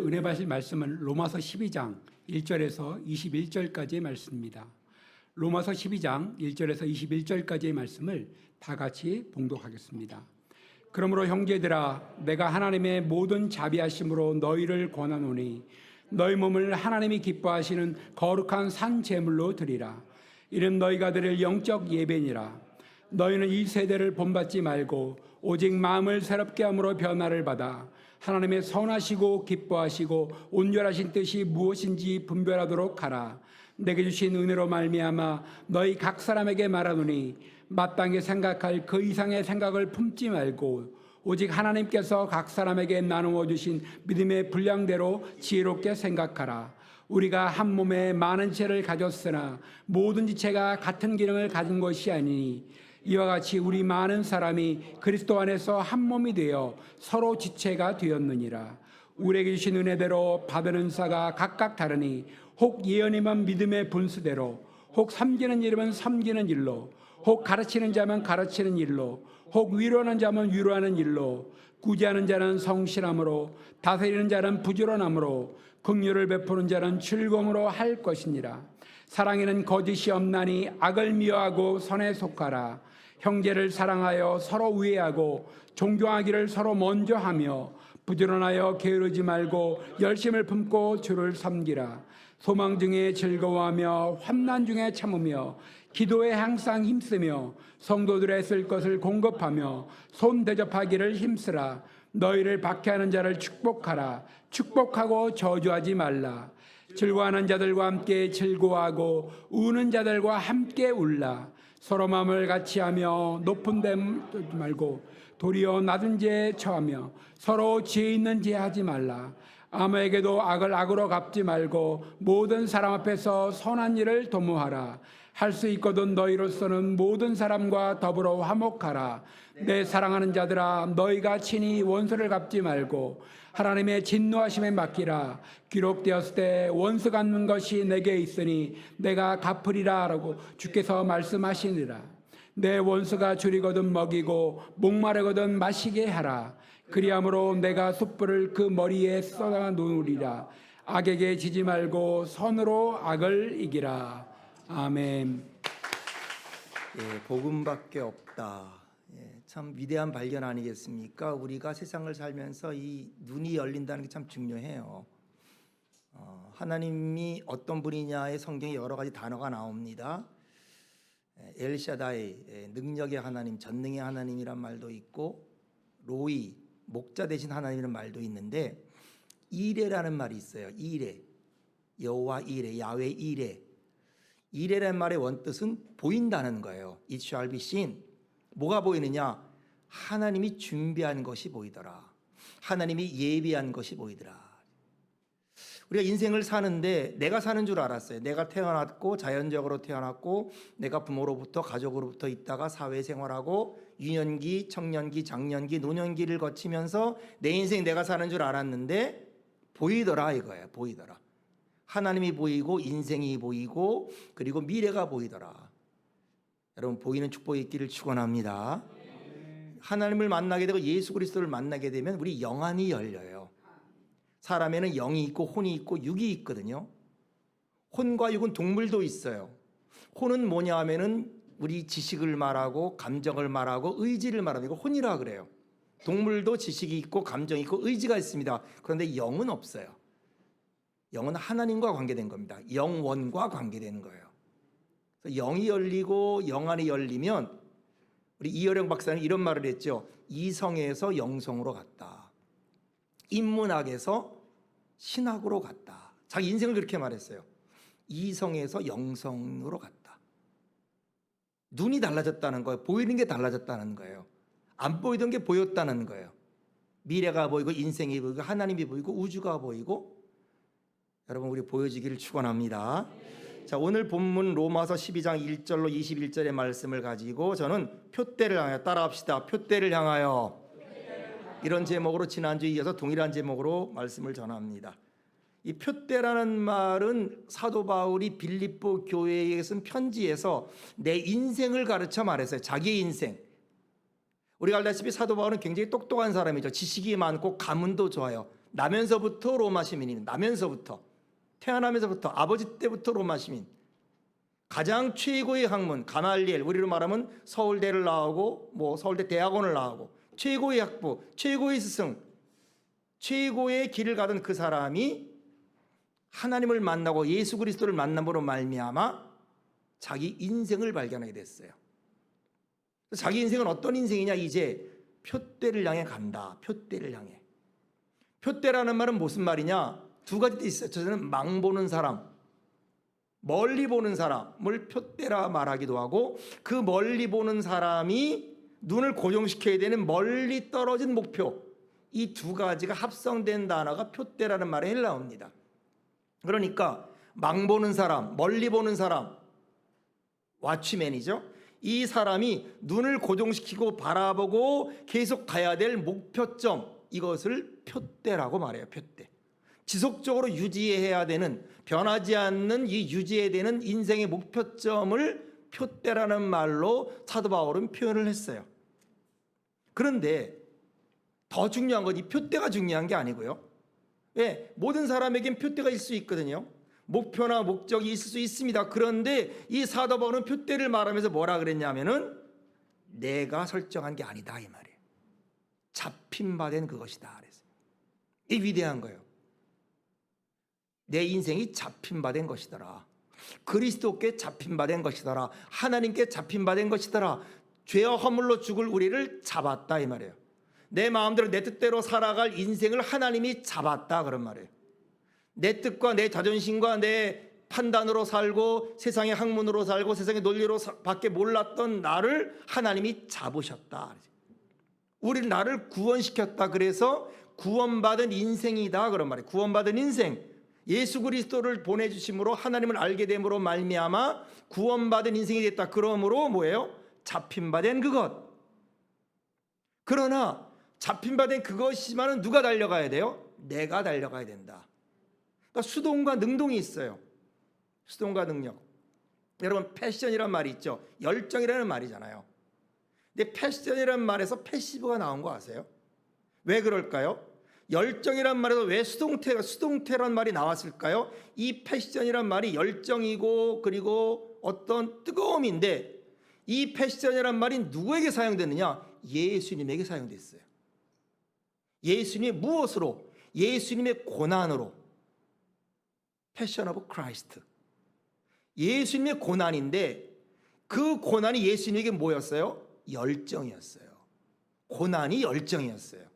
은혜 받으실 말씀은 로마서 12장 1절에서 21절까지의 말씀입니다. 로마서 12장 1절에서 21절까지의 말씀을 다 같이 봉독하겠습니다. 그러므로 형제들아, 내가 하나님의 모든 자비하심으로 너희를 권하노니 너희 몸을 하나님이 기뻐하시는 거룩한 산 제물로 드리라. 이는 너희가 드릴 영적 예배니라. 너희는 이 세대를 본받지 말고 오직 마음을 새롭게 함으로 변화를 받아 하나님의 선하시고 기뻐하시고 온전하신 뜻이 무엇인지 분별하도록 하라. 내게 주신 은혜로 말미암아 너희 각 사람에게 말하노니 마땅히 생각할 그 이상의 생각을 품지 말고 오직 하나님께서 각 사람에게 나누어 주신 믿음의 분량대로 지혜롭게 생각하라. 우리가 한 몸에 많은 지체를 가졌으나 모든 지체가 같은 기능을 가진 것이 아니니 이와 같이 우리 많은 사람이 그리스도 안에서 한 몸이 되어 서로 지체가 되었느니라. 우리에게 주신 은혜대로 받은 은사가 각각 다르니 혹 예언이면 믿음의 분수대로, 혹 섬기는 일이면 섬기는 일로, 혹 가르치는 자면 가르치는 일로, 혹 위로하는 자면 위로하는 일로, 구제하는 자는 성실함으로, 다스리는 자는 부지런함으로, 긍휼을 베푸는 자는 즐거움으로 할 것이니라. 사랑에는 거짓이 없나니 악을 미워하고 선에 속하라. 형제를 사랑하여 서로 우애하고 존경하기를 서로 먼저 하며 부지런하여 게으르지 말고 열심을 품고 주를 섬기라. 소망 중에 즐거워하며 환난 중에 참으며 기도에 항상 힘쓰며 성도들의 쓸 것을 공급하며 손 대접하기를 힘쓰라. 너희를 박해하는 자를 축복하라. 축복하고 저주하지 말라. 즐거워하는 자들과 함께 즐거워하고 우는 자들과 함께 울라. 서로 마음을 같이 하며 높은 데 말고 도리어 낮은 죄에 처하며 서로 지혜 있는 죄 하지 말라. 아무에게도 악을 악으로 갚지 말고 모든 사람 앞에서 선한 일을 도모하라. 할 수 있거든 너희로서는 모든 사람과 더불어 화목하라. 내 사랑하는 자들아, 너희가 친히 원수를 갚지 말고 하나님의 진노하심에 맡기라. 기록되었을 때 원수 갚는 것이 내게 있으니 내가 갚으리라 라고 주께서 말씀하시니라. 내 원수가 줄이거든 먹이고 목마르거든 마시게 하라. 그리함으로 내가 숯불을 그 머리에 쏟아 놓으리라. 악에게 지지 말고 선으로 악을 이기라. 아멘. 예, 복음밖에 없다. 예, 참 위대한 발견 아니겠습니까? 우리가 세상을 살면서 이 눈이 열린다는 게 참 중요해요. 하나님이 어떤 분이냐의 성경에 여러 가지 단어가 나옵니다. 엘샤다이, 능력의 하나님, 전능의 하나님이란 말도 있고, 로이, 목자 되신 하나님이라는 말도 있는데, 이레라는 말이 있어요. 이레, 여호와 이레, 야훼 이레. 이레라는 말의 원뜻은 보인다는 거예요. It shall be seen. 뭐가 보이느냐? 하나님이 준비한 것이 보이더라. 하나님이 예비한 것이 보이더라. 우리가 인생을 사는데 내가 사는 줄 알았어요. 내가 태어났고 자연적으로 태어났고 내가 부모로부터 가족으로부터 있다가 사회생활하고 유년기, 청년기, 장년기, 노년기를 거치면서 내 인생 내가 사는 줄 알았는데 보이더라 이거예요. 보이더라. 하나님이 보이고 인생이 보이고 그리고 미래가 보이더라. 여러분 보이는 축복이 있기를 축원합니다. 하나님을 만나게 되고 예수 그리스도를 만나게 되면 우리 영안이 열려요. 사람에는 영이 있고 혼이 있고 육이 있거든요. 혼과 육은 동물도 있어요. 혼은 뭐냐 하면은 우리 지식을 말하고 감정을 말하고 의지를 말하는 이거 혼이라 그래요. 동물도 지식이 있고 감정이 있고 의지가 있습니다. 그런데 영은 없어요. 영은 하나님과 관계된 겁니다. 영원과 관계되는 거예요. 그래서 영이 열리고 영안이 열리면 우리 이어령 박사는 이런 말을 했죠. 이성에서 영성으로 갔다. 인문학에서 신학으로 갔다. 자기 인생을 그렇게 말했어요. 이성에서 영성으로 갔다. 눈이 달라졌다는 거예요. 보이는 게 달라졌다는 거예요. 안 보이던 게 보였다는 거예요. 미래가 보이고 인생이 보이고 하나님이 보이고 우주가 보이고 여러분 우리 보여지기를 축원합니다. 자, 오늘 본문 로마서 12장 1절로 21절의 말씀을 가지고 저는 표대를 향하여 따라합시다. 표대를 향하여 이런 제목으로 지난주에 이어서 동일한 제목으로 말씀을 전합니다. 이 표대라는 말은 사도 바울이 빌립보 교회에 쓴 편지에서 내 인생을 가르쳐 말했어요. 자기의 인생. 우리가 알다시피 사도 바울은 굉장히 똑똑한 사람이죠. 지식이 많고 가문도 좋아요. 나면서부터 로마 시민입니다. 나면서부터 태어나면서부터 아버지 때부터 로마 시민. 가장 최고의 학문 가말리엘, 우리로 말하면 서울대를 나오고 뭐 서울대 대학원을 나오고 최고의 학부, 최고의 스승, 최고의 길을 가던 그 사람이 하나님을 만나고 예수 그리스도를 만남으로 말미암아 자기 인생을 발견하게 됐어요. 자기 인생은 어떤 인생이냐? 이제 표대를 향해 간다. 표대를 향해. 표대라는 말은 무슨 말이냐? 두 가지 뜻이 있어요. 저는 망 보는 사람, 멀리 보는 사람을 표대라 말하기도 하고, 그 멀리 보는 사람이 눈을 고정시켜야 되는 멀리 떨어진 목표, 이 두 가지가 합성된 단어가 표대라는 말의 헬라어입니다. 그러니까 망 보는 사람, 멀리 보는 사람, 왓치맨이죠. 이 사람이 눈을 고정시키고 바라보고 계속 가야 될 목표점, 이것을 표대라고 말해요. 표대. 지속적으로 유지해야 되는, 변하지 않는 이 유지해야 되는 인생의 목표점을 표대라는 말로 사도 바울은 표현을 했어요. 그런데 더 중요한 건 이 표대가 중요한 게 아니고요. 왜? 모든 사람에겐 표대가 있을 수 있거든요. 목표나 목적이 있을 수 있습니다. 그런데 이 사도 바울은 표대를 말하면서 뭐라 그랬냐면은 내가 설정한 게 아니다 이 말이에요. 잡힌 바 된 그것이다 그랬어요. 이 위대한 거예요. 내 인생이 잡힌 바 된 것이더라. 그리스도께 잡힌 바 된 것이더라. 하나님께 잡힌 바 된 것이더라. 죄와 허물로 죽을 우리를 잡았다 이 말이에요. 내 마음대로 내 뜻대로 살아갈 인생을 하나님이 잡았다 그런 말이에요. 내 뜻과 내 자존심과 내 판단으로 살고 세상의 학문으로 살고 세상의 논리로 밖에 몰랐던 나를 하나님이 잡으셨다. 우리 나를 구원시켰다. 그래서 구원받은 인생이다 그런 말이에요. 구원받은 인생. 예수 그리스도를 보내주심으로 하나님을 알게 됨으로 말미암아 구원받은 인생이 됐다. 그러므로 뭐예요? 잡힌 바 된 그것. 그러나 잡힌 바 된 그것이지만은 누가 달려가야 돼요? 내가 달려가야 된다. 그러니까 수동과 능동이 있어요. 수동과 능력. 여러분 패션이란 말이 있죠. 열정이라는 말이잖아요. 근데 패션이라는 말에서 패시브가 나온 거 아세요? 왜 그럴까요? 열정이란 말에서 왜 수동태란 말이 나왔을까요? 이 패션이란 말이 열정이고 그리고 어떤 뜨거움인데, 이 패션이란 말이 누구에게 사용됐느냐? 예수님에게 사용됐어요. 예수님의 무엇으로? 예수님의 고난으로. 패션 오브 크라이스트. 예수님의 고난인데 그 고난이 예수님에게 뭐였어요? 열정이었어요. 고난이 열정이었어요.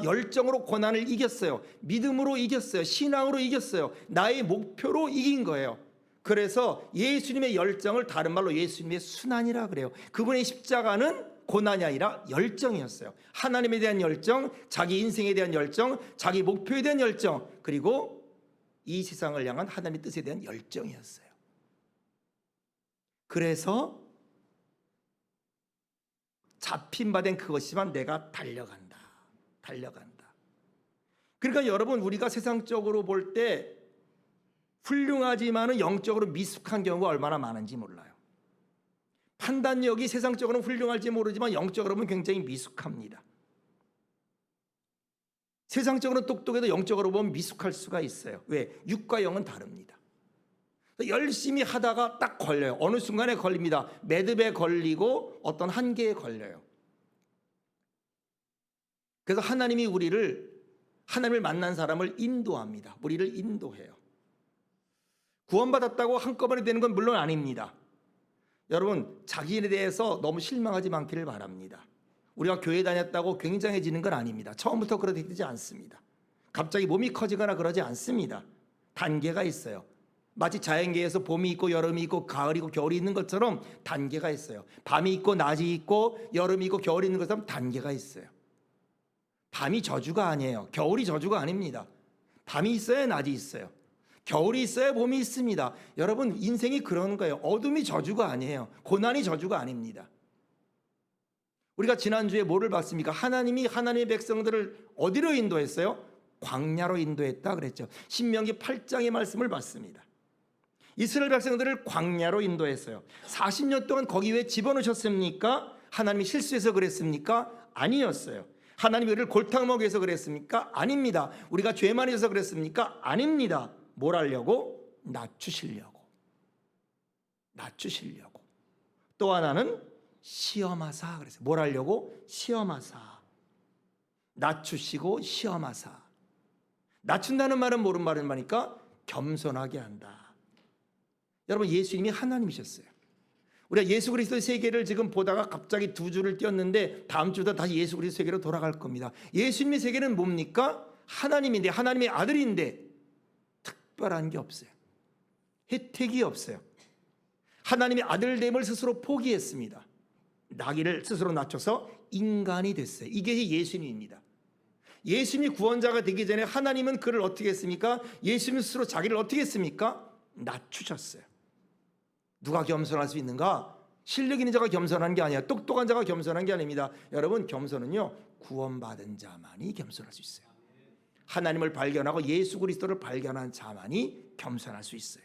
열정으로 고난을 이겼어요. 믿음으로 이겼어요. 신앙으로 이겼어요. 나의 목표로 이긴 거예요. 그래서 예수님의 열정을 다른 말로 예수님의 순환이라 그래요. 그분의 십자가는 고난이 아니라 열정이었어요. 하나님에 대한 열정, 자기 인생에 대한 열정, 자기 목표에 대한 열정, 그리고 이 세상을 향한 하나님의 뜻에 대한 열정이었어요. 그래서 잡힌 바 된 그것이지만 내가 달려간다. 그러니까 여러분, 우리가 세상적으로 볼 때 훌륭하지만은 영적으로 미숙한 경우가 얼마나 많은지 몰라요. 판단력이 세상적으로는 훌륭할지 모르지만 영적으로는 굉장히 미숙합니다. 세상적으로는 똑똑해도 영적으로 보면 미숙할 수가 있어요. 왜? 육과 영은 다릅니다. 열심히 하다가 딱 걸려요. 어느 순간에 걸립니다. 매듭에 걸리고 어떤 한계에 걸려요. 그래서 하나님이 하나님을 만난 사람을 인도합니다. 우리를 인도해요. 구원받았다고 한꺼번에 되는 건 물론 아닙니다. 여러분, 자기에 대해서 너무 실망하지 않기를 바랍니다. 우리가 교회 다녔다고 굉장해지는 건 아닙니다. 처음부터 그렇게 되지 않습니다. 갑자기 몸이 커지거나 그러지 않습니다. 단계가 있어요. 마치 자연계에서 봄이 있고 여름이 있고 가을이 있고 겨울이 있는 것처럼 단계가 있어요. 밤이 있고 낮이 있고 여름이 있고 겨울이 있는 것처럼 단계가 있어요. 밤이 저주가 아니에요. 겨울이 저주가 아닙니다. 밤이 있어야 낮이 있어요. 겨울이 있어야 봄이 있습니다. 여러분, 인생이 그런 거예요. 어둠이 저주가 아니에요. 고난이 저주가 아닙니다. 우리가 지난주에 뭐를 봤습니까? 하나님이 하나님의 백성들을 어디로 인도했어요? 광야로 인도했다 그랬죠. 신명기 8장의 말씀을 봤습니다. 이스라엘 백성들을 광야로 인도했어요. 40년 동안 거기 왜 집어넣으셨습니까? 하나님이 실수해서 그랬습니까? 아니었어요. 하나님이 우리를 골탕 먹여서 그랬습니까? 아닙니다. 우리가 죄 많이 져서 그랬습니까? 아닙니다. 뭘 하려고? 낮추시려고. 낮추시려고. 또 하나는 시험하사 그랬어요. 뭘 하려고? 시험하사. 낮추시고 시험하사. 낮춘다는 말은 뭐른 말입니까? 겸손하게 한다. 여러분, 예수님이 하나님이셨어요. 우리가 예수 그리스도의 세계를 지금 보다가 갑자기 두 줄을 띄었는데 다음 주부터 다시 예수 그리스도 세계로 돌아갈 겁니다. 예수님의 세계는 뭡니까? 하나님인데, 하나님의 아들인데 특별한 게 없어요. 혜택이 없어요. 하나님의 아들됨을 스스로 포기했습니다. 나기를 스스로 낮춰서 인간이 됐어요. 이게 예수님입니다. 예수님이 구원자가 되기 전에 하나님은 그를 어떻게 했습니까? 예수님 스스로 자기를 어떻게 했습니까? 낮추셨어요. 누가 겸손할 수 있는가? 실력 있는 자가 겸손한 게 아니야. 똑똑한 자가 겸손한 게 아닙니다. 여러분, 겸손은요, 구원받은 자만이 겸손할 수 있어요. 하나님을 발견하고 예수 그리스도를 발견한 자만이 겸손할 수 있어요.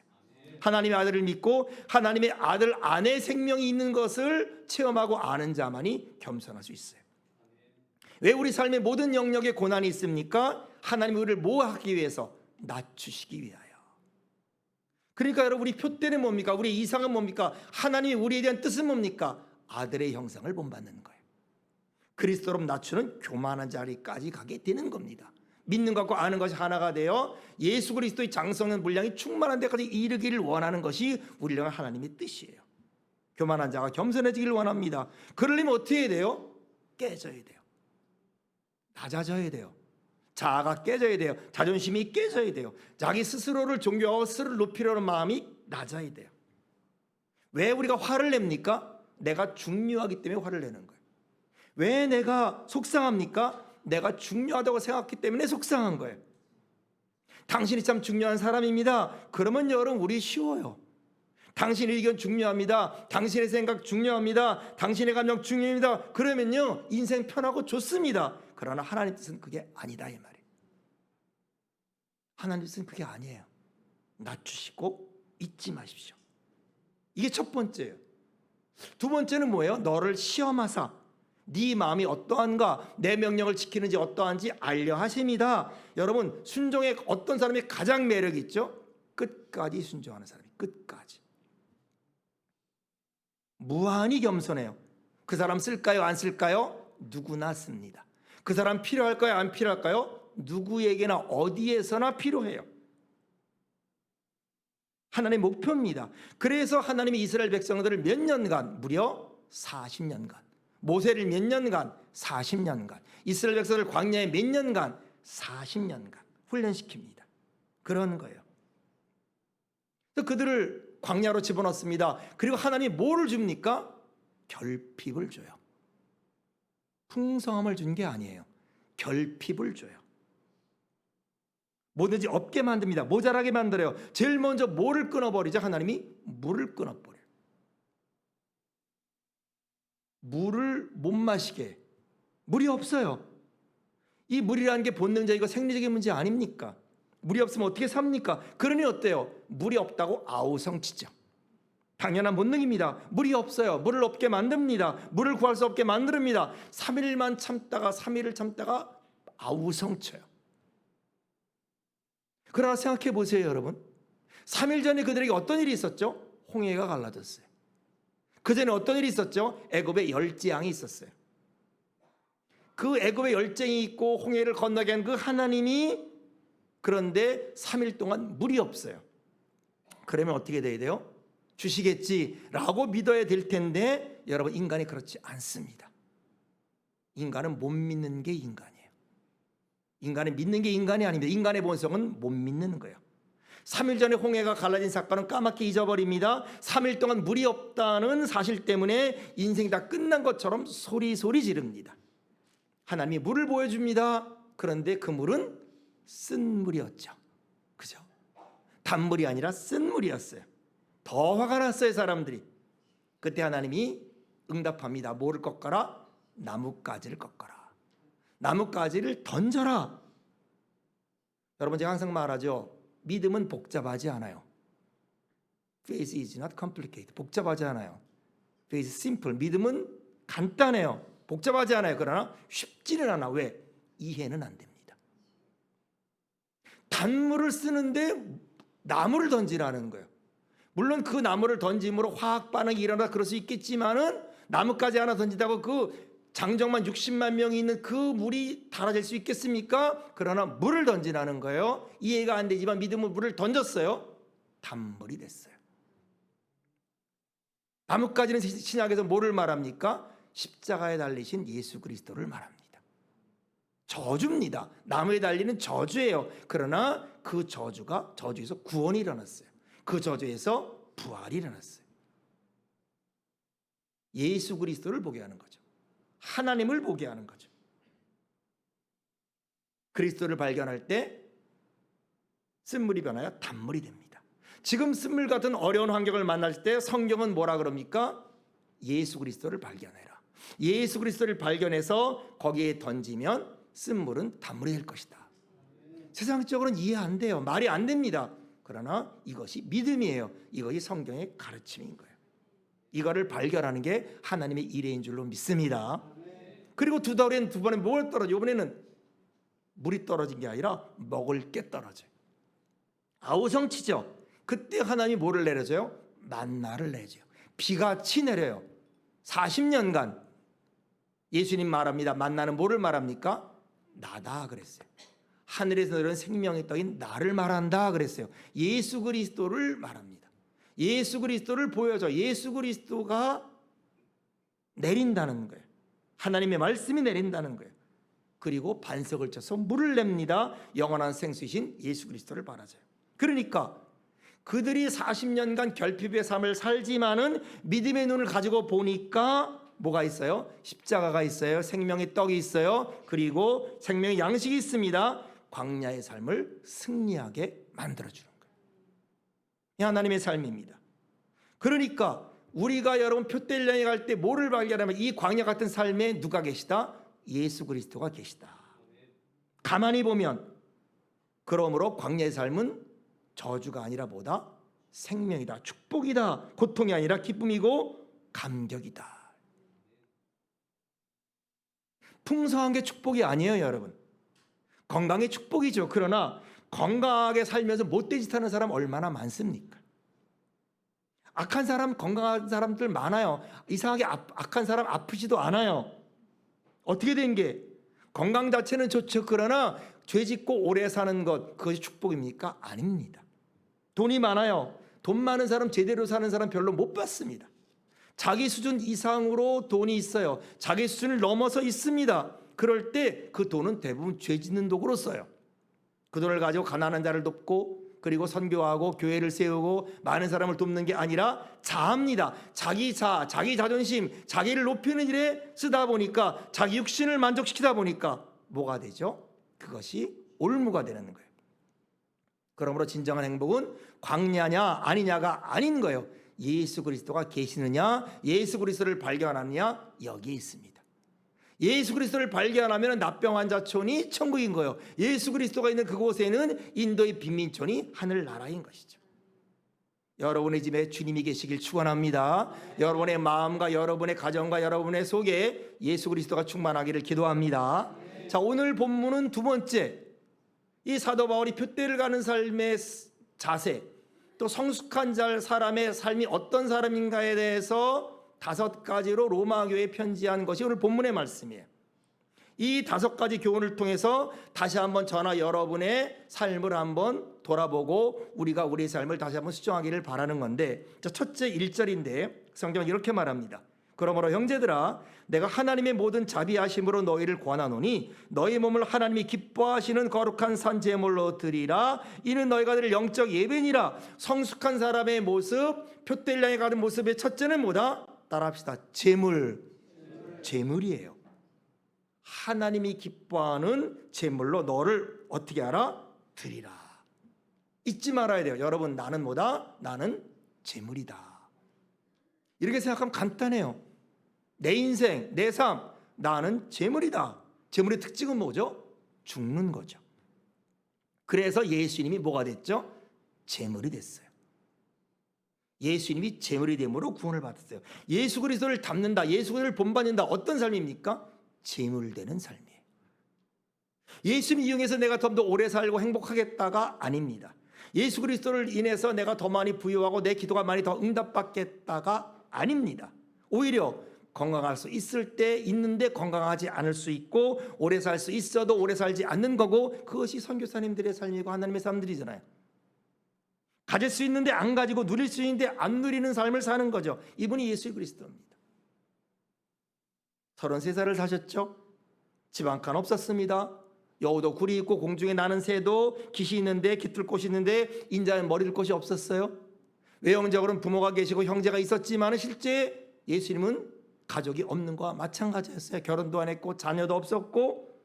하나님의 아들을 믿고 하나님의 아들 안에 생명이 있는 것을 체험하고 아는 자만이 겸손할 수 있어요. 왜 우리 삶의 모든 영역에 고난이 있습니까? 하나님이 우리를 뭐 하기 위해서? 낮추시기 위하여. 그러니까 여러분, 우리 표대는 뭡니까? 우리의 이상은 뭡니까? 하나님이 우리에 대한 뜻은 뭡니까? 아들의 형상을 본받는 거예요. 그리스도로 낮추는 교만한 자리까지 가게 되는 겁니다. 믿는 것과 아는 것이 하나가 되어 예수 그리스도의 장성한 분량이 충만한 데까지 이르기를 원하는 것이 우리를 향한 하나님의 뜻이에요. 교만한 자가 겸손해지기를 원합니다. 그러려면 어떻게 해야 돼요? 깨져야 돼요. 낮아져야 돼요. 자아가 깨져야 돼요. 자존심이 깨져야 돼요. 자기 스스로를 존경하고 스스로를 높이려는 마음이 낮아야 돼요. 왜 우리가 화를 냅니까? 내가 중요하기 때문에 화를 내는 거예요. 왜 내가 속상합니까? 내가 중요하다고 생각했기 때문에 속상한 거예요. 당신이 참 중요한 사람입니다. 그러면 여러분, 우리 쉬워요. 당신의 의견 중요합니다. 당신의 생각 중요합니다. 당신의 감정 중요합니다. 그러면요, 인생 편하고 좋습니다. 그러나 하나님 뜻은 그게 아니다, 이 말이에요. 하나님 뜻은 그게 아니에요. 낮추시고 잊지 마십시오. 이게 첫 번째예요. 두 번째는 뭐예요? 너를 시험하사 네 마음이 어떠한가, 내 명령을 지키는지 어떠한지 알려 하십니다. 여러분, 순종의 어떤 사람이 가장 매력이 있죠? 끝까지 순종하는 사람이. 끝까지. 무한히 겸손해요. 그 사람 쓸까요? 안 쓸까요? 누구나 씁니다. 그 사람 필요할까요? 안 필요할까요? 누구에게나 어디에서나 필요해요. 하나님의 목표입니다. 그래서 하나님이 이스라엘 백성들을 몇 년간, 무려 40년간, 모세를 몇 년간, 40년간, 이스라엘 백성을 광야에 몇 년간, 40년간 훈련시킵니다. 그런 거예요. 그들을 광야로 집어넣습니다. 그리고 하나님이 뭐를 줍니까? 결핍을 줘요. 풍성함을 준 게 아니에요. 결핍을 줘요. 뭐든지 없게 만듭니다. 모자라게 만들어요. 제일 먼저 뭐를 끊어버리죠? 하나님이 물을 끊어버려요. 물을 못 마시게 해요. 물이 없어요. 이 물이라는 게 본능적이고 생리적인 문제 아닙니까? 물이 없으면 어떻게 삽니까? 그러니 어때요? 물이 없다고 아우성치죠. 당연한 본능입니다. 물이 없어요. 물을 없게 만듭니다. 물을 구할 수 없게 만듭니다. 3일만 참다가 3일을 참다가 아우성쳐요. 그러나 생각해 보세요, 여러분. 3일 전에 그들에게 어떤 일이 있었죠? 홍해가 갈라졌어요. 그 전에 어떤 일이 있었죠? 애굽에 열재앙이 있었어요. 그 애굽에 열재앙이 있고 홍해를 건너게 한 그 하나님이, 그런데 3일 동안 물이 없어요. 그러면 어떻게 돼야 돼요? 주시겠지라고 믿어야 될 텐데, 여러분, 인간이 그렇지 않습니다. 인간은 못 믿는 게 인간이에요. 인간은 믿는 게 인간이 아닙니다. 인간의 본성은 못 믿는 거예요. 3일 전에 홍해가 갈라진 사건은 까맣게 잊어버립니다. 3일 동안 물이 없다는 사실 때문에 인생이 다 끝난 것처럼 소리소리 지릅니다. 하나님이 물을 보여줍니다. 그런데 그 물은 쓴 물이었죠. 그죠? 단물이 아니라 쓴 물이었어요. 더 화가 났어요, 사람들이. 그때 하나님이 응답합니다. 뭐를 꺾어라? 나뭇가지를 꺾어라. 나뭇가지를 던져라. 여러분, 제가 항상 말하죠. 믿음은 복잡하지 않아요. Faith is not complicated. 복잡하지 않아요. Faith is simple. 믿음은 간단해요. 복잡하지 않아요. 그러나 쉽지는 않아. 왜? 이해는 안 됩니다. 단물을 쓰는데 나무를 던지라는 거예요. 물론 그 나무를 던짐으로 화학 반응이 일어나 그럴 수 있겠지만은 나무까지 하나 던진다고 그 장정만 60만 명이 있는 그 물이 달아질 수 있겠습니까? 그러나 물을 던지라는 거예요. 이해가 안 되지만 믿음으로 물을 던졌어요. 단물이 됐어요. 나뭇가지는 신약에서 뭐를 말합니까? 십자가에 달리신 예수 그리스도를 말합니다. 저주입니다. 나무에 달리는 저주예요. 그러나 그 저주에서 구원이 일어났어요. 그 저주에서 부활이 일어났어요. 예수 그리스도를 보게 하는 거죠. 하나님을 보게 하는 거죠. 그리스도를 발견할 때 쓴물이 변하여 단물이 됩니다. 지금 쓴물 같은 어려운 환경을 만날 때 성경은 뭐라 그럽니까? 예수 그리스도를 발견해라. 예수 그리스도를 발견해서 거기에 던지면 쓴물은 단물이 될 것이다. 세상적으로는 이해 안 돼요. 말이 안 됩니다. 그러나 이것이 믿음이에요. 이것이 성경의 가르침인 거예요. 이거를 발견하는 게 하나님의 일인 줄로 믿습니다. 그리고 두 번에 뭘 떨어져? 이번에는 물이 떨어진 게 아니라 먹을 게 떨어져요. 아우성치죠. 그때 하나님이 뭐를 내려줘요? 만나를 내줘요. 비같이 내려요. 40년간 예수님 말합니다. 만나는 뭐를 말합니까? 나다 그랬어요. 하늘에서 내려온 생명의 떡인 나를 말한다 그랬어요. 예수 그리스도를 말합니다. 예수 그리스도를 보여줘. 예수 그리스도가 내린다는 거예요. 하나님의 말씀이 내린다는 거예요. 그리고 반석을 쳐서 물을 냅니다. 영원한 생수이신 예수 그리스도를 바라줘요. 그러니까 그들이 40년간 결핍의 삶을 살지만은 믿음의 눈을 가지고 보니까 뭐가 있어요? 십자가가 있어요. 생명의 떡이 있어요. 그리고 생명의 양식이 있습니다. 광야의 삶을 승리하게 만들어주는 거예요. 이 하나님의 삶입니다. 그러니까 우리가 여러분 표대련에 갈 때 뭐를 발견하면 이 광야 같은 삶에 누가 계시다? 예수 그리스도가 계시다. 가만히 보면 그러므로 광야의 삶은 저주가 아니라 뭐다? 생명이다. 축복이다. 고통이 아니라 기쁨이고 감격이다. 풍성한 게 축복이 아니에요, 여러분. 건강이 축복이죠. 그러나 건강하게 살면서 못된 짓 하는 사람 얼마나 많습니까? 악한 사람, 건강한 사람들 많아요. 이상하게 악한 사람 아프지도 않아요. 어떻게 된 게? 건강 자체는 좋죠. 그러나 죄 짓고 오래 사는 것, 그것이 축복입니까? 아닙니다. 돈이 많아요. 돈 많은 사람, 제대로 사는 사람 별로 못 봤습니다. 자기 수준 이상으로 돈이 있어요. 자기 수준을 넘어서 있습니다. 그럴 때 그 돈은 대부분 죄 짓는 도구로 써요. 그 돈을 가지고 가난한 자를 돕고 그리고 선교하고 교회를 세우고 많은 사람을 돕는 게 아니라 자아입니다. 자기 자존심, 자기를 높이는 일에 쓰다 보니까 자기 육신을 만족시키다 보니까 뭐가 되죠? 그것이 올무가 되는 거예요. 그러므로 진정한 행복은 광야냐 아니냐가 아닌 거예요. 예수 그리스도가 계시느냐, 예수 그리스도를 발견하느냐, 여기에 있습니다. 예수 그리스도를 발견하면 납병 환자촌이 천국인 거예요. 예수 그리스도가 있는 그곳에는 인도의 빈민촌이 하늘나라인 것이죠. 여러분의 집에 주님이 계시길 축원합니다. 여러분의 마음과 여러분의 가정과 여러분의 속에 예수 그리스도가 충만하기를 기도합니다. 자, 오늘 본문은 두 번째, 이 사도 바울이 표대를 가는 삶의 자세, 또 성숙한 사람의 삶이 어떤 사람인가에 대해서 5가지로 로마 교회에 편지한 것이 오늘 본문의 말씀이에요. 이 5가지 교훈을 통해서 다시 한번 저나 여러분의 삶을 한번 돌아보고 우리가 우리의 삶을 다시 한번 수정하기를 바라는 건데, 첫째 1절인데 성경은 이렇게 말합니다. 그러므로 형제들아, 내가 하나님의 모든 자비하심으로 너희를 권하노니 너희 몸을 하나님이 기뻐하시는 거룩한 산 제물로 드리라. 이는 너희가 드릴 영적 예배니라. 성숙한 사람의 모습, 표대량에 가는 모습의 첫째는 뭐다? 따라합시다. 제물이에요. 하나님이 기뻐하는 제물로 너를 어떻게 하라? 드리라. 잊지 말아야 돼요. 여러분, 나는 뭐다? 나는 제물이다. 이렇게 생각하면 간단해요. 내 인생, 내 삶, 나는 제물이다. 제물의 특징은 뭐죠? 죽는 거죠. 그래서 예수님이 뭐가 됐죠? 제물이 됐어요. 예수님이 제물이 됨으로 구원을 받았어요. 예수 그리스도를 닮는다, 예수 그리스도를 본받는다. 어떤 삶입니까? 제물되는 삶이에요. 예수님 이용해서 내가 좀 더 오래 살고 행복하겠다가 아닙니다. 예수 그리스도를 인해서 내가 더 많이 부유하고 내 기도가 많이 더 응답받겠다가 아닙니다. 오히려 건강할 수 있을 때 있는데 건강하지 않을 수 있고, 오래 살 수 있어도 오래 살지 않는 거고, 그것이 선교사님들의 삶이고 하나님의 삶들이잖아요. 가질 수 있는데 안 가지고 누릴 수 있는데 안 누리는 삶을 사는 거죠. 이분이 예수 그리스도입니다. 33살을 사셨죠. 집 한 칸 없었습니다. 여우도 굴이 있고 공중에 나는 새도 깃이 있는데, 깃들 곳이 있는데 인자는 머리 들 곳이 없었어요. 외형적으로는 부모가 계시고 형제가 있었지만 실제 예수님은 가족이 없는 거와 마찬가지였어요. 결혼도 안 했고 자녀도 없었고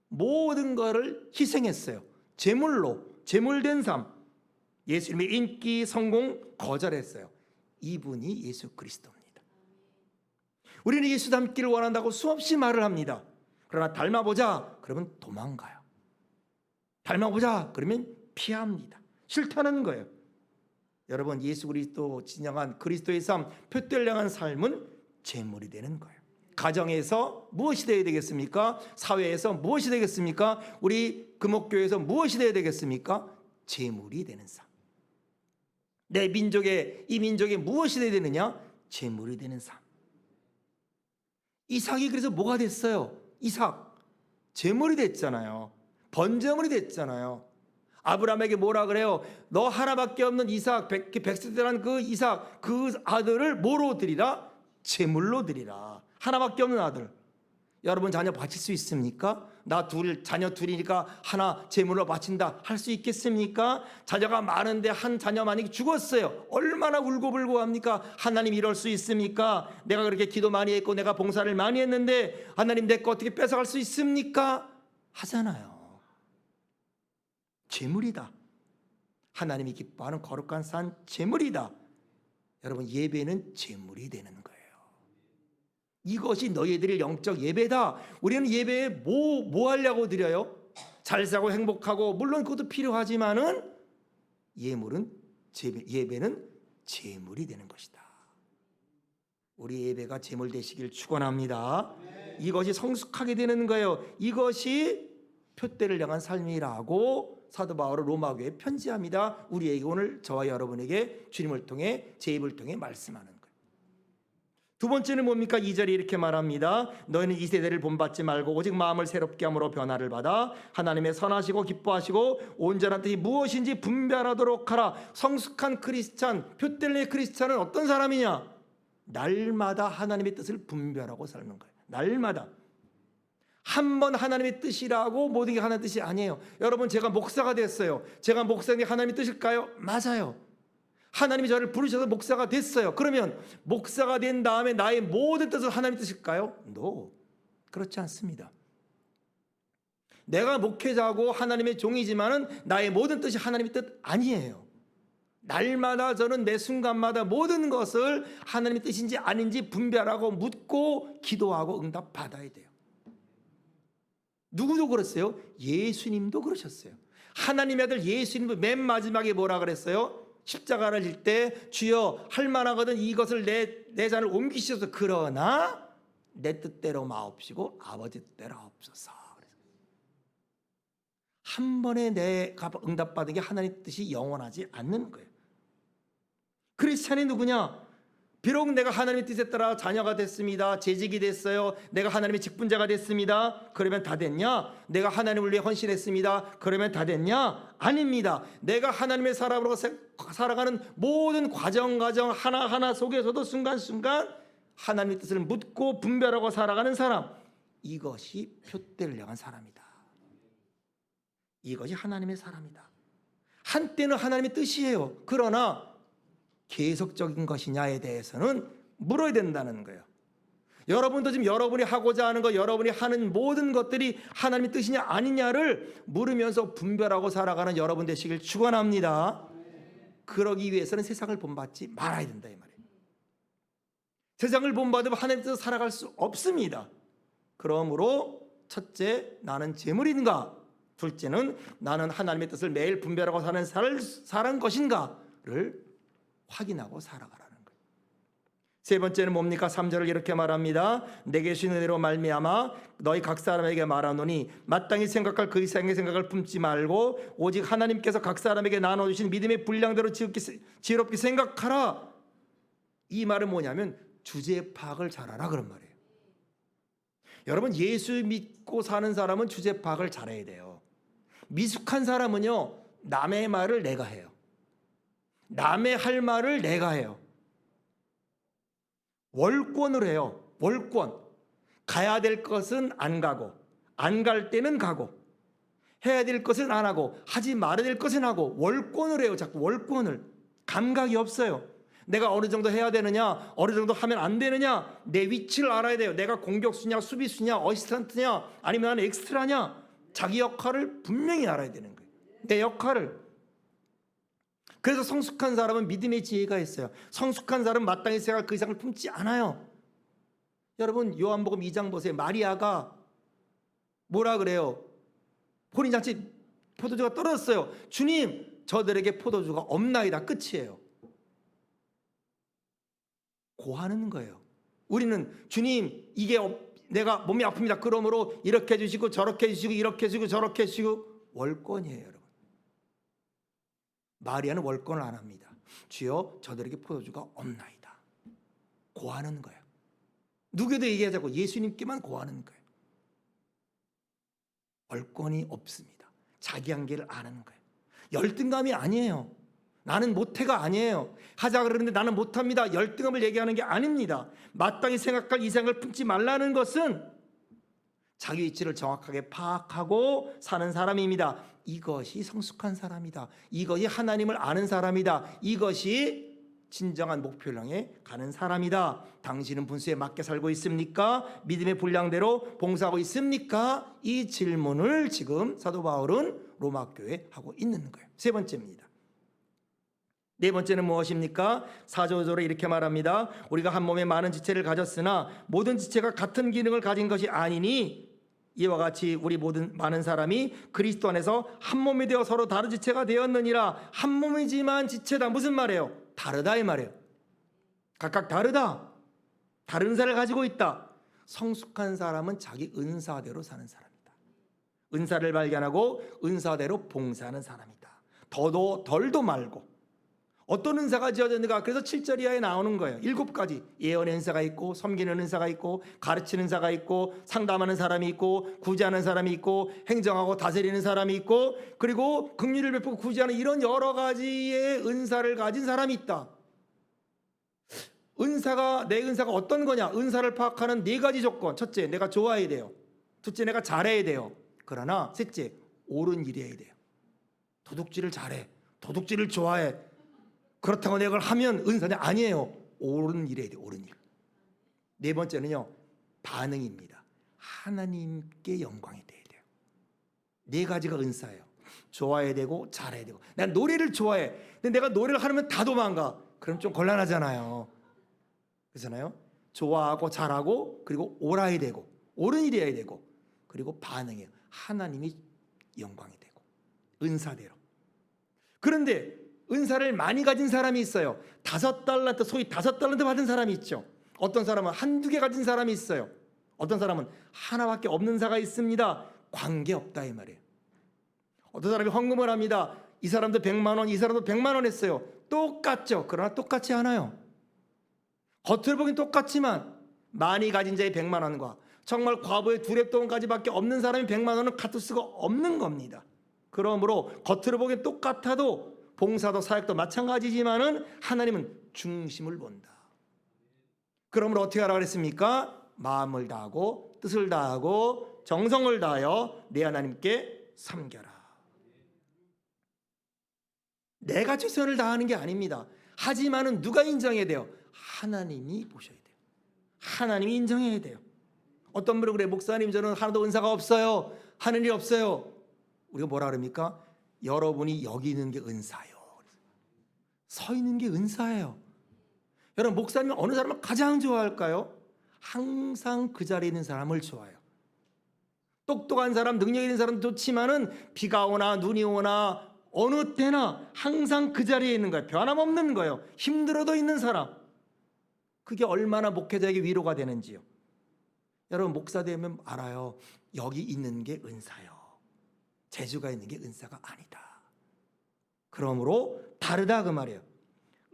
모든 것을 희생했어요. 제물된 삶. 예수님의 인기, 성공 거절했어요. 이분이 예수 그리스도입니다. 우리는 예수 닮기를 원한다고 수없이 말을 합니다. 그러나 닮아보자 그러면 도망가요. 닮아보자 그러면 피합니다. 싫다는 거예요. 여러분, 예수 그리스도 진정한 그리스도의 삶, 표대를 향한 삶은 제물이 되는 거예요. 가정에서 무엇이 되어야 되겠습니까? 사회에서 무엇이 되겠습니까? 우리 금옥교회에서 무엇이 되어야 되겠습니까? 제물이 되는 삶. 내 민족의, 이 민족에 무엇이 되어야 되느냐? 제물이 되는 삶. 이삭이 그래서 뭐가 됐어요? 이삭 제물이 됐잖아요. 번제물이 됐잖아요. 아브라함에게 뭐라 그래요? 너 하나밖에 없는 이삭, 백세대란 그 이삭, 그 아들을 뭐로 드리라? 제물로 드리라. 하나밖에 없는 아들. 여러분 자녀 바칠 수 있습니까? 나 자녀 둘이니까 하나 제물로 바친다 할 수 있겠습니까? 자녀가 많은데 한 자녀 만약에 죽었어요. 얼마나 울고불고 합니까? 하나님 이럴 수 있습니까? 내가 그렇게 기도 많이 했고 내가 봉사를 많이 했는데 하나님 내 거 어떻게 뺏어갈 수 있습니까? 하잖아요. 제물이다. 하나님이 기뻐하는 거룩한 산 제물이다. 여러분, 예배는 제물이 되는 거예요. 이것이 너희들의 영적 예배다. 우리는 예배에 뭐 하려고 드려요? 잘 사고 행복하고, 물론 그것도 필요하지만은 예배는 제물이 되는 것이다. 우리 예배가 제물 되시길 축원합니다. 이것이 성숙하게 되는 거예요. 이것이 표대를 향한 삶이라고 사도 바울은 로마교회에 편지합니다. 우리에게 오늘 저와 여러분에게 주님을 통해, 제 입을 통해 말씀하는 거예요. 두 번째는 뭡니까? 2절에 이렇게 말합니다. 너희는 이 세대를 본받지 말고 오직 마음을 새롭게 함으로 변화를 받아 하나님의 선하시고 기뻐하시고 온전한 뜻이 무엇인지 분별하도록 하라. 성숙한 크리스찬, 표대의 크리스찬은 어떤 사람이냐? 날마다 하나님의 뜻을 분별하고 사는 거예요. 날마다. 한 번 하나님의 뜻이라고 모든 게 하나님의 뜻이 아니에요. 여러분, 제가 목사가 됐어요. 제가 목사인 게 하나님의 뜻일까요? 맞아요. 하나님이 저를 부르셔서 목사가 됐어요. 그러면 목사가 된 다음에 나의 모든 뜻은 하나님의 뜻일까요? No, 그렇지 않습니다. 내가 목회자고 하나님의 종이지만은 나의 모든 뜻이 하나님의 뜻 아니에요. 날마다 저는 매 순간마다 모든 것을 하나님의 뜻인지 아닌지 분별하고 묻고 기도하고 응답 받아야 돼요. 누구도 그랬어요? 예수님도 그러셨어요. 하나님의 아들 예수님도 맨 마지막에 뭐라 그랬어요? 십자가를 질 때 주여 할 만하거든 이것을 내 잔을 옮기시소서. 그러나 내 뜻대로 마옵시고 아버지 뜻대로 하옵소서. 한 번에 내가 응답받은 게 하나님의 뜻이 영원하지 않는 거예요. 크리스찬이 누구냐? 비록 내가 하나님의 뜻에 따라 자녀가 됐습니다. 재직이 됐어요. 내가 하나님의 직분자가 됐습니다. 그러면 다 됐냐? 내가 하나님을 위해 헌신했습니다. 그러면 다 됐냐? 아닙니다. 내가 하나님의 사람으로 살아가는 모든 과정 하나하나 속에서도 순간순간 하나님의 뜻을 묻고 분별하고 살아가는 사람, 이것이 표대를 향한 사람이다. 이것이 하나님의 사람이다. 한때는 하나님의 뜻이에요. 그러나 계속적인 것이냐에 대해서는 물어야 된다는 거예요. 여러분도 지금 여러분이 하고자 하는 것, 여러분이 하는 모든 것들이 하나님의 뜻이냐 아니냐를 물으면서 분별하고 살아가는 여러분 되시길 축원합니다. 그러기 위해서는 세상을 본받지 말아야 된다 이 말이에요. 세상을 본받으면 하나님의 뜻으로 살아갈 수 없습니다. 그러므로 첫째, 나는 제물인가? 둘째는 나는 하나님의 뜻을 매일 분별하고 사는 것인가를 확인하고 살아가라는 거예요. 세 번째는 뭡니까? 3절을 이렇게 말합니다. 내게 주신 은혜로 말미암아 너희 각 사람에게 말하노니 마땅히 생각할 그 이상의 생각을 품지 말고 오직 하나님께서 각 사람에게 나눠주신 믿음의 분량대로 지혜롭게 생각하라. 이 말은 뭐냐면 주제 파악을 잘하라 그런 말이에요. 여러분, 예수 믿고 사는 사람은 주제 파악을 잘해야 돼요. 미숙한 사람은요, 남의 말을 내가 해요. 남의 할 말을 내가 해요. 월권을 해요. 월권. 가야 될 것은 안 가고, 안 갈 때는 가고, 해야 될 것은 안 하고, 하지 말아야 될 것은 하고, 월권을 해요. 자꾸 월권을. 감각이 없어요. 내가 어느 정도 해야 되느냐, 어느 정도 하면 안 되느냐, 내 위치를 알아야 돼요. 내가 공격수냐, 수비수냐, 어시스턴트냐, 아니면 엑스트라냐, 자기 역할을 분명히 알아야 되는 거예요. 내 역할을. 그래서 성숙한 사람은 믿음의 지혜가 있어요. 성숙한 사람은 마땅히 생각할 그 이상을 품지 않아요. 여러분, 요한복음 2장 보세요. 마리아가 뭐라 그래요? 혼인잔치 포도주가 떨어졌어요. 주님, 저들에게 포도주가 없나이다. 끝이에요. 고하는 거예요. 우리는 주님, 이게 내가 몸이 아픕니다. 그러므로 이렇게 해주시고 저렇게 해주시고 이렇게 해주시고 저렇게 해주시고, 월권이에요, 여러분. 마리아는 월권을 안 합니다. 주여, 저들에게 포도주가 없나이다. 고하는 거예요. 누구에도 얘기하자고 예수님께만 고하는 거예요. 월권이 없습니다. 자기 한계를 아는 거예요. 열등감이 아니에요. 나는 못해가 아니에요. 하자 그러는데 나는 못합니다. 열등감을 얘기하는 게 아닙니다. 마땅히 생각할 이상을 품지 말라는 것은 자기 위치를 정확하게 파악하고 사는 사람입니다. 이것이 성숙한 사람이다. 이것이 하나님을 아는 사람이다. 이것이 진정한 목표를 향해 가는 사람이다. 당신은 분수에 맞게 살고 있습니까? 믿음의 분량대로 봉사하고 있습니까? 이 질문을 지금 사도 바울은 로마 교회에 하고 있는 거예요. 세 번째입니다. 네 번째는 무엇입니까? 4절에 이렇게 말합니다. 우리가 한 몸에 많은 지체를 가졌으나 모든 지체가 같은 기능을 가진 것이 아니니 이와 같이 우리 모든 많은 사람이 그리스도 안에서 한 몸이 되어 서로 다른 지체가 되었느니라. 한 몸이지만 지체다. 무슨 말이에요? 다르다 이 말이에요. 각각 다르다. 다른 은사를 가지고 있다. 성숙한 사람은 자기 은사대로 사는 사람이다. 은사를 발견하고 은사대로 봉사하는 사람이다. 더도 덜도 말고. 어떤 은사가 지어졌는가? 그래서 7절 이하에 나오는 거예요. 7가지. 예언의 은사가 있고, 섬기는 은사가 있고, 가르치는 은사가 있고, 상담하는 사람이 있고, 구제하는 사람이 있고, 행정하고 다스리는 사람이 있고, 그리고 긍휼을 베푸고 구제하는 이런 여러 가지의 은사를 가진 사람이 있다. 내 은사가 어떤 거냐? 은사를 파악하는 4가지 조건. 첫째, 내가 좋아해야 돼요. 둘째, 내가 잘해야 돼요. 그러나 셋째, 옳은 일 해야 돼요. 도둑질을 잘해. 도둑질을 좋아해. 그렇다고 내가 그걸 하면 은사냐? 아니에요. 옳은 일 해야 돼요. 옳은 일. 네 번째는요, 반응입니다. 하나님께 영광이 돼야 돼요. 4가지가 은사예요. 좋아해야 되고 잘해야 되고. 난 노래를 좋아해. 근데 내가 노래를 하면 다 도망가. 그럼 좀 곤란하잖아요. 그렇잖아요. 좋아하고 잘하고 그리고 옳아야 되고 옳은 일이 해야 되고 그리고 반응해요. 하나님이 영광이 되고 은사대로. 그런데 은사를 많이 가진 사람이 있어요. 5달란트, 소위 5달란트 받은 사람이 있죠. 어떤 사람은 1-2개 가진 사람이 있어요. 어떤 사람은 하나밖에 없는 사가 있습니다. 관계없다 이 말이에요. 어떤 사람이 헌금을 합니다. 이 사람도 100만 원, 이 사람도 100만 원 했어요. 똑같죠. 그러나 똑같지 않아요. 겉으로 보긴 똑같지만 많이 가진 자의 100만 원과 정말 과부의 두랩돈까지밖에 없는 사람이 100만 원은 같을 수가 없는 겁니다. 그러므로 겉으로 보긴 똑같아도 봉사도 사역도 마찬가지지만은 하나님은 중심을 본다. 그러므로 어떻게 하라고 그랬습니까? 마음을 다하고 뜻을 다하고 정성을 다하여 내 하나님께 섬겨라. 내가 최선을 다하는 게 아닙니다. 하지만은 누가 인정해야 돼요? 하나님이 보셔야 돼요. 하나님이 인정해야 돼요. 어떤 분은 그래, 목사님 저는 하나도 은사가 없어요. 하는 일 없어요. 우리가 뭐라 그럽니까? 여러분이 여기 있는 게 은사예요. 서 있는 게 은사예요. 여러분, 목사님은 어느 사람을 가장 좋아할까요? 항상 그 자리에 있는 사람을 좋아해요. 똑똑한 사람, 능력 있는 사람도 좋지만은 비가 오나 눈이 오나 어느 때나 항상 그 자리에 있는 거예요. 변함없는 거예요. 힘들어도 있는 사람. 그게 얼마나 목회자에게 위로가 되는지요. 여러분 목사 되면 알아요. 여기 있는 게 은사요. 재주가 있는 게 은사가 아니다. 그러므로 다르다 그 말이에요.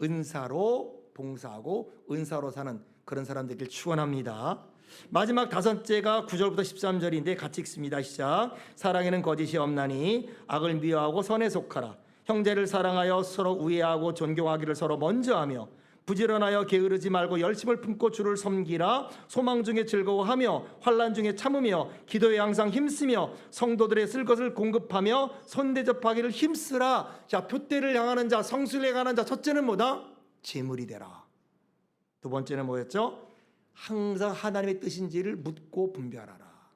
은사로 봉사하고 은사로 사는 그런 사람들을 축원합니다. 마지막 다섯째가 9절부터 13절인데 같이 읽습니다. 시작. 사랑에는 거짓이 없나니 악을 미워하고 선에 속하라. 형제를 사랑하여 서로 우애하고 존경하기를 서로 먼저 하며 부지런하여 게으르지 말고 열심을 품고 주를 섬기라. 소망 중에 즐거워하며 환난 중에 참으며 기도에 항상 힘쓰며 성도들의 쓸 것을 공급하며 선대접하기를 힘쓰라. 자, 표대를 향하는 자, 성수를 향하는 자, 첫째는 뭐다? 재물이 되라. 두 번째는 뭐였죠? 항상 하나님의 뜻인지를 묻고 분별하라.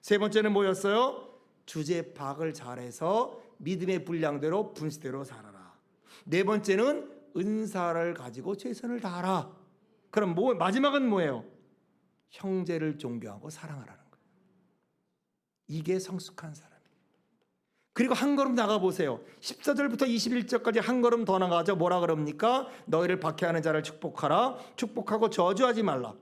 세 번째는 뭐였어요? 주제 파악을 잘해서 믿음의 분량대로 분수대로 살아라. 네 번째는 은사를 가지고 최선을 다하라. 그럼 마지막은 뭐예요? 형제를 존경하고 사랑하라는 거예요. 이게 성숙한 사람이에요. 그리고 한 걸음 나가보세요. 14절부터 21절까지 한 걸음 더 나가죠. 뭐라 그럽니까? 너희를 박해하는 자를 축복하라. 축복하고 저주하지 말라.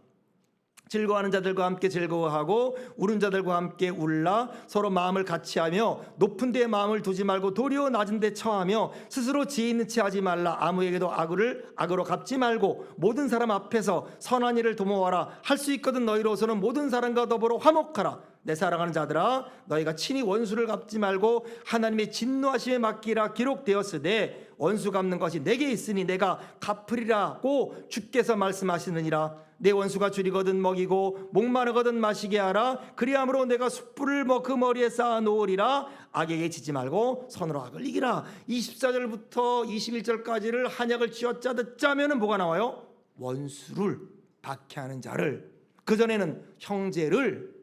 즐거워하는 자들과 함께 즐거워하고 우는 자들과 함께 울라. 서로 마음을 같이하며 높은 데에 마음을 두지 말고 도리어 낮은 데 처하며 스스로 지혜 있는 체 하지 말라. 아무에게도 악으로 갚지 말고 모든 사람 앞에서 선한 일을 도모하라. 할 수 있거든 너희로서는 모든 사람과 더불어 화목하라. 내 사랑하는 자들아, 너희가 친히 원수를 갚지 말고 하나님의 진노하심에 맡기라. 기록되었으되 원수 갚는 것이 내게 있으니 내가 갚으리라고 주께서 말씀하시느니라. 내 원수가 줄이거든 먹이고 목마르거든 마시게 하라. 그리함으로 내가 숯불을 그 머리에 쌓아 놓으리라. 악에게 지지 말고 선으로 악을 이기라. 24절부터 21절까지를 한약을 쥐어짜 듣자면은 뭐가 나와요? 원수를 박해하는 자를, 그전에는 형제를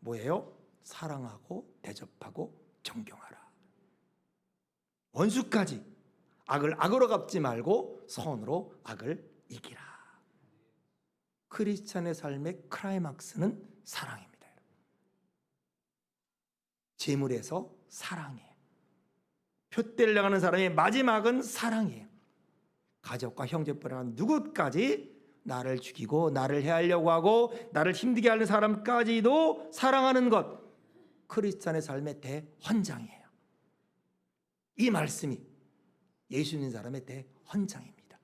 뭐예요? 사랑하고 대접하고 존경하라. 원수까지 악을 악으로 갚지 말고 선으로 악을 이기라. 크리스찬의 삶의 클라이막스는 사랑입니다. 재물에서 사랑이에요. 표대를 향하는 사람의 마지막은 사랑이에요. 가족과 형제뿐만 누구까지 나를 죽이고 나를 해하려고 하고 나를 힘들게 하는 사람까지도 사랑하는 것, 크리스찬의 삶의 대헌장이에요. 이 말씀이 예수 있는 사람의 대헌장입니다.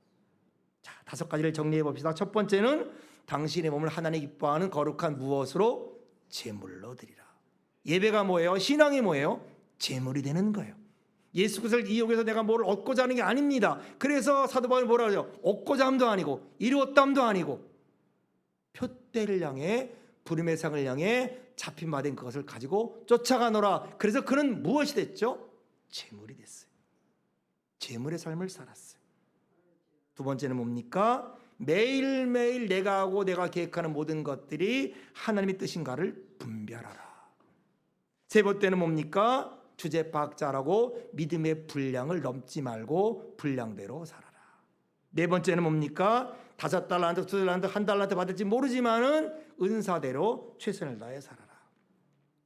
자, 5가지를 정리해 봅시다. 첫 번째는 당신의 몸을 하나님 기뻐하는 거룩한 무엇으로? 제물로 드리라. 예배가 뭐예요? 신앙이 뭐예요? 제물이 되는 거예요. 예수 그리스도를 이용해서 내가 뭘 얻고자 하는 게 아닙니다. 그래서 사도 바울이 뭐라 그러죠? 얻고자 함도 아니고 이루었담도 아니고 표대를 향해 부름의 상을 향해 잡힌 바 된 그것을 가지고 쫓아가노라. 그래서 그는 무엇이 됐죠? 제물이 됐어요. 제물의 삶을 살았어요. 두 번째는 뭡니까? 매일매일 내가 하고 내가 계획하는 모든 것들이 하나님의 뜻인가를 분별하라. 세 번째는 뭡니까? 주제 파악자라고 믿음의 분량을 넘지 말고 분량대로 살아라. 네 번째는 뭡니까? 5달란트, 2달란트, 1달란트 받을지 모르지만은 은사대로 최선을 다해 살아라.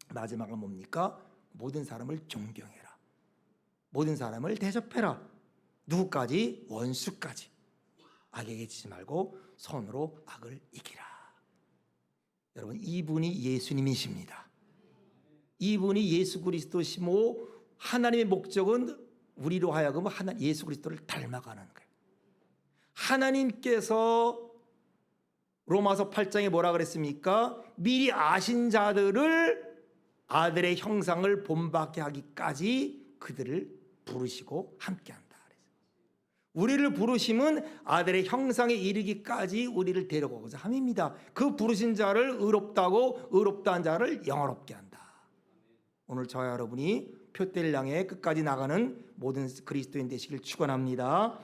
마지막은 뭡니까? 모든 사람을 존경해라. 모든 사람을 대접해라. 누구까지? 원수까지. 악에게 지지 말고 선으로 악을 이기라. 여러분, 이분이 예수님이십니다. 이분이 예수 그리스도시모 하나님의 목적은 우리로 하여금 예수 그리스도를 닮아가는 거예요. 하나님께서 로마서 8장에 뭐라 그랬습니까? 미리 아신 자들을 아들의 형상을 본받게 하기까지 그들을 부르시고 함께한다. 우리를 부르심은 아들의 형상에 이르기까지 우리를 데려가고자 함입니다. 그 부르신 자를 의롭다고 의롭다 한 자를 영화롭게 한다. 오늘 저와 여러분이 표대를 향해 끝까지 나가는 모든 그리스도인 되시길 축원합니다.